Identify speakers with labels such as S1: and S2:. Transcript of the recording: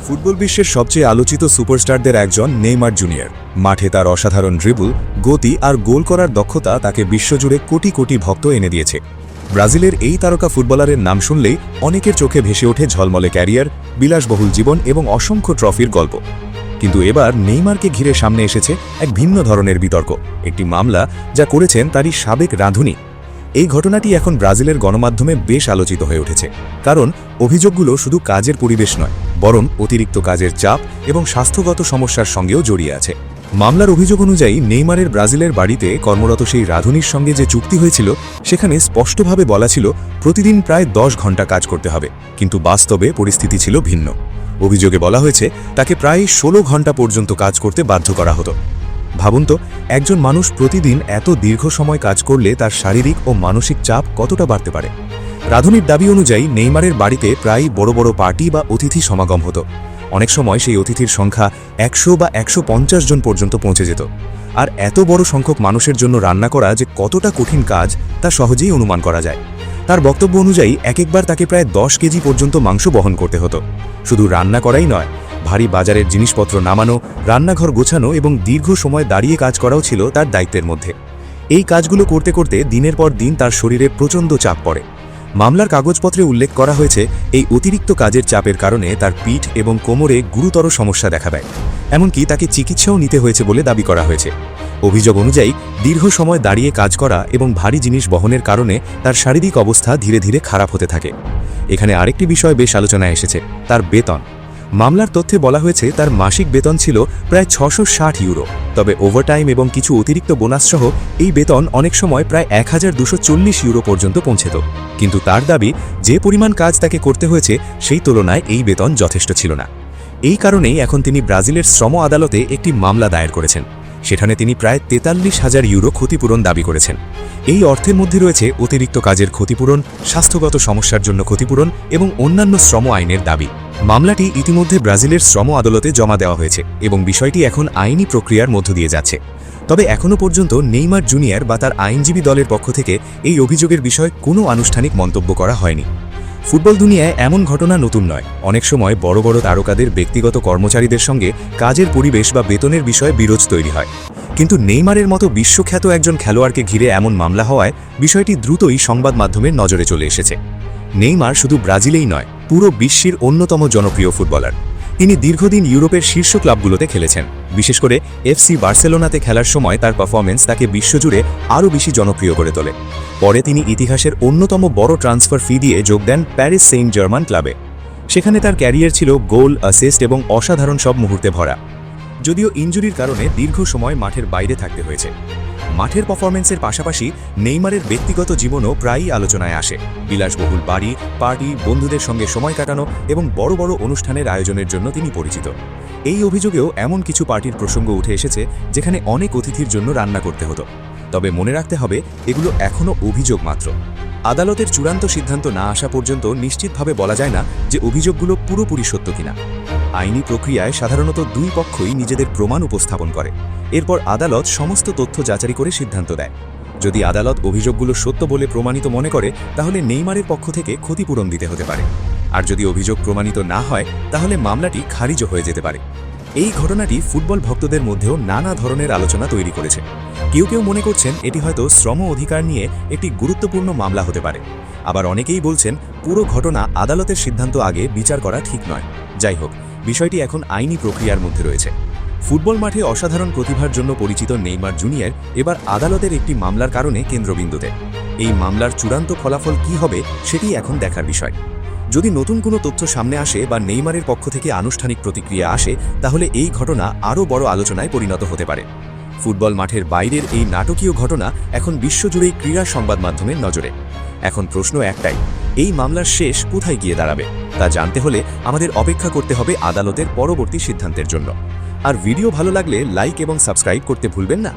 S1: Football বিশ্বের সবচেয়ে আলোচিত সুপারস্টারদের একজন নেইমার জুনিয়র। মাঠে তার অসাধারণ ড্রিবল, গতি আর গোল করার দক্ষতা তাকে বিশ্বজুড়ে কোটি কোটি ভক্ত এনে দিয়েছে। ব্রাজিলের এই তারকা ফুটবলারের নাম শুনলেই অনেকের চোখে ভেসে ওঠে ঝলমলে ক্যারিয়ার, বিলাসবহুল জীবন এবং অসংখ্য ট্রফির গল্প। কিন্তু এবার নেইমারকে ঘিরে সামনে এসেছে এক ভিন্ন ধরনের বিতর্ক, একটি মামলা যা করেছেন তারই সাবেক রাঁধুনি। এই ঘটনাটি এখন ব্রাজিলের গণমাধ্যমে বেশ আলোচিত হয়ে উঠেছে, কারণ অভিযোগগুলো শুধু কাজের পরিবেশ নয়, বরং অতিরিক্ত কাজের চাপ এবং স্বাস্থ্যগত সমস্যার সঙ্গেও জড়িয়ে আছে। মামলার অভিযোগ অনুযায়ী নেইমারের ব্রাজিলের বাড়িতে কর্মরত সেই রাঁধুনির সঙ্গে যে চুক্তি হয়েছিল সেখানে স্পষ্টভাবে বলা ছিল প্রতিদিন প্রায় 10 ঘন্টা কাজ করতে হবে, কিন্তু বাস্তবে পরিস্থিতি ছিল ভিন্ন। অভিযোগে বলা হয়েছে তাকে প্রায় 16 ঘন্টা পর্যন্ত কাজ করতে বাধ্য করা হতো। ভাবুন তো, একজন মানুষ প্রতিদিন এত দীর্ঘ সময় কাজ করলে তার শারীরিক ও মানসিক চাপ কতটা বাড়তে পারে। রাঁধুনির দাবি অনুযায়ী নেইমারের বাড়িতে প্রায় বড় বড় পার্টি বা অতিথি সমাগম হতো। অনেক সময় সেই অতিথির সংখ্যা 100 বা 150 জন পর্যন্ত পৌঁছে যেত। আর এত বড় সংখ্যক মানুষের জন্য রান্না করা যে কতটা কঠিন কাজ তা সহজেই অনুমান করা যায়। তার বক্তব্য অনুযায়ী একবার তাকে প্রায় 10 কেজি পর্যন্ত মাংস বহন করতে হতো। শুধু রান্না করাই নয়, ভারী বাজারের জিনিসপত্র নামানো, রান্নাঘর গোছানো এবং দীর্ঘ সময় দাঁড়িয়ে কাজ করাও ছিল তার দায়িত্বের মধ্যে। এই কাজগুলো করতে করতে দিনের পর দিন তার শরীরে প্রচণ্ড চাপ পড়ে। মামলার কাগজপত্রে উল্লেখ করা হয়েছে এই অতিরিক্ত কাজের চাপের কারণে তার পিঠ এবং কোমরে গুরুতর সমস্যা দেখা দেয়, এমনকি তাকে চিকিৎসাও নিতে হয়েছে বলে দাবি করা হয়েছে। অভিযোগ অনুযায়ী দীর্ঘ সময় দাঁড়িয়ে কাজ করা এবং ভারী জিনিস বহনের কারণে তার শারীরিক অবস্থা ধীরে ধীরে খারাপ হতে থাকে। এখানে আরেকটি বিষয় বেশ আলোচনায় এসেছে, তার বেতন। মামলার তথ্যে বলা হয়েছে তার মাসিক বেতন ছিল প্রায় 660 ইউরো, তবে ওভারটাইম এবং কিছু অতিরিক্ত বোনাস সহ এই বেতন অনেক সময় প্রায় 1240 ইউরো পর্যন্ত পৌঁছত। কিন্তু তার দাবি, যে পরিমাণ কাজ তাকে করতে হয়েছে সেই তুলনায় এই বেতন যথেষ্ট ছিল না। এই কারণেই এখন তিনি ব্রাজিলের শ্রম আদালতে একটি মামলা দায়ের করেছেন। সেখানে তিনি প্রায় 43,000 ইউরো ক্ষতিপূরণ দাবি করেছেন। এই অর্থের মধ্যে রয়েছে অতিরিক্ত কাজের ক্ষতিপূরণ, স্বাস্থ্যগত সমস্যার জন্য ক্ষতিপূরণ এবং অন্যান্য শ্রম আইনের দাবি। মামলাটি ইতিমধ্যে ব্রাজিলের শ্রম আদালতে জমা দেওয়া হয়েছে এবং বিষয়টি এখন আইনি প্রক্রিয়ার মধ্য দিয়ে যাচ্ছে। তবে এখনও পর্যন্ত নেইমার জুনিয়র বা তার আইনজীবী দলের পক্ষ থেকে এই অভিযোগের বিষয়ে কোনো আনুষ্ঠানিক মন্তব্য করা হয়নি। ফুটবল দুনিয়ায় এমন ঘটনা নতুন নয়। অনেক সময় বড় বড় তারকাদের ব্যক্তিগত কর্মচারীদের সঙ্গে কাজের পরিবেশ বা বেতনের বিষয়ে বিরোধ তৈরি হয়। কিন্তু নেইমারের মতো বিশ্বখ্যাত একজন খেলোয়াড়কে ঘিরে এমন মামলা হওয়ায় বিষয়টি দ্রুতই সংবাদ মাধ্যমের নজরে চলে এসেছে। নেইমার শুধু ব্রাজিলেই নয়, পুরো বিশ্বের অন্যতম জনপ্রিয় ফুটবলার। তিনি দীর্ঘদিন ইউরোপের শীর্ষ ক্লাবগুলোতে খেলেছেন। বিশেষ করে এফসি বার্সেলোনাতে খেলার সময় তার পারফরম্যান্স তাকে বিশ্বজুড়ে আরও বেশি জনপ্রিয় করে তোলে। পরে তিনি ইতিহাসের অন্যতম বড় ট্রান্সফার ফি দিয়ে যোগ দেন প্যারিস সেন্ট জার্মান ক্লাবে। সেখানে তার ক্যারিয়ার ছিল গোল, অ্যাসিস্ট এবং অসাধারণ সব মুহূর্তে ভরা। যদিও ইনজুরির কারণে দীর্ঘ সময় মাঠের বাইরে থাকতে হয়েছে। মাঠের পারফরম্যান্সের পাশাপাশি নেইমারের ব্যক্তিগত জীবনও প্রায়ই আলোচনায় আসে। বিলাসবহুল বাড়ি, পার্টি, বন্ধুদের সঙ্গে সময় কাটানো এবং বড় বড় অনুষ্ঠানের আয়োজনের জন্য তিনি পরিচিত। এই অভিযোগেও এমন কিছু পার্টির প্রসঙ্গ উঠে এসেছে যেখানে অনেক অতিথির জন্য রান্না করতে হতো। তবে মনে রাখতে হবে, এগুলো এখনও অভিযোগ মাত্র। আদালতের চূড়ান্ত সিদ্ধান্ত না আসা পর্যন্ত নিশ্চিতভাবে বলা যায় না যে অভিযোগগুলো পুরোপুরি সত্য কিনা। আইনি প্রক্রিয়ায় সাধারণত দুই পক্ষই নিজেদের প্রমাণ উপস্থাপন করে। এরপর আদালত সমস্ত তথ্য যাচাই করে সিদ্ধান্ত দেয়। যদি আদালত অভিযোগগুলো সত্য বলে প্রমাণিত মনে করে, তাহলে নেইমারের পক্ষ থেকে ক্ষতিপূরণ দিতে হতে পারে। আর যদি অভিযোগ প্রমাণিত না হয়, তাহলে মামলাটি খারিজ হয়ে যেতে পারে। এই ঘটনাটি ফুটবল ভক্তদের মধ্যেও নানা ধরনের আলোচনা তৈরি করেছে। কেউ কেউ মনে করছেন এটি হয়তো শ্রম অধিকার নিয়ে একটি গুরুত্বপূর্ণ মামলা হতে পারে। আবার অনেকেই বলছেন পুরো ঘটনা আদালতের সিদ্ধান্ত আগে বিচার করা ঠিক নয়। যাই হোক, বিষয়টি এখন আইনি প্রক্রিয়ার মধ্যে রয়েছে। ফুটবল মাঠে অসাধারণ প্রতিভার জন্য পরিচিত নেইমার জুনিয়র এবার আদালতের একটি মামলার কারণে কেন্দ্রবিন্দুতে। এই মামলার চূড়ান্ত ফলাফল কী হবে সেটি এখন দেখার বিষয়। যদি নতুন কোনো তথ্য সামনে আসে বা নেইমারের পক্ষ থেকে আনুষ্ঠানিক প্রতিক্রিয়া আসে, তাহলে এই ঘটনা আরও বড় আলোচনায় পরিণত হতে পারে। ফুটবল মাঠের বাইরের এই নাটকীয় ঘটনা এখন বিশ্বজুড়েই ক্রীড়া সংবাদ মাধ্যমের নজরে। এখন প্রশ্ন একটাই, এই মামলার শেষ কোথায় গিয়ে দাঁড়াবে তা জানতে হলে আমাদের অপেক্ষা করতে হবে আদালতের পরবর্তী সিদ্ধান্তের জন্য। আর ভিডিও ভালো লাগলে লাইক এবং সাবস্ক্রাইব করতে ভুলবেন না।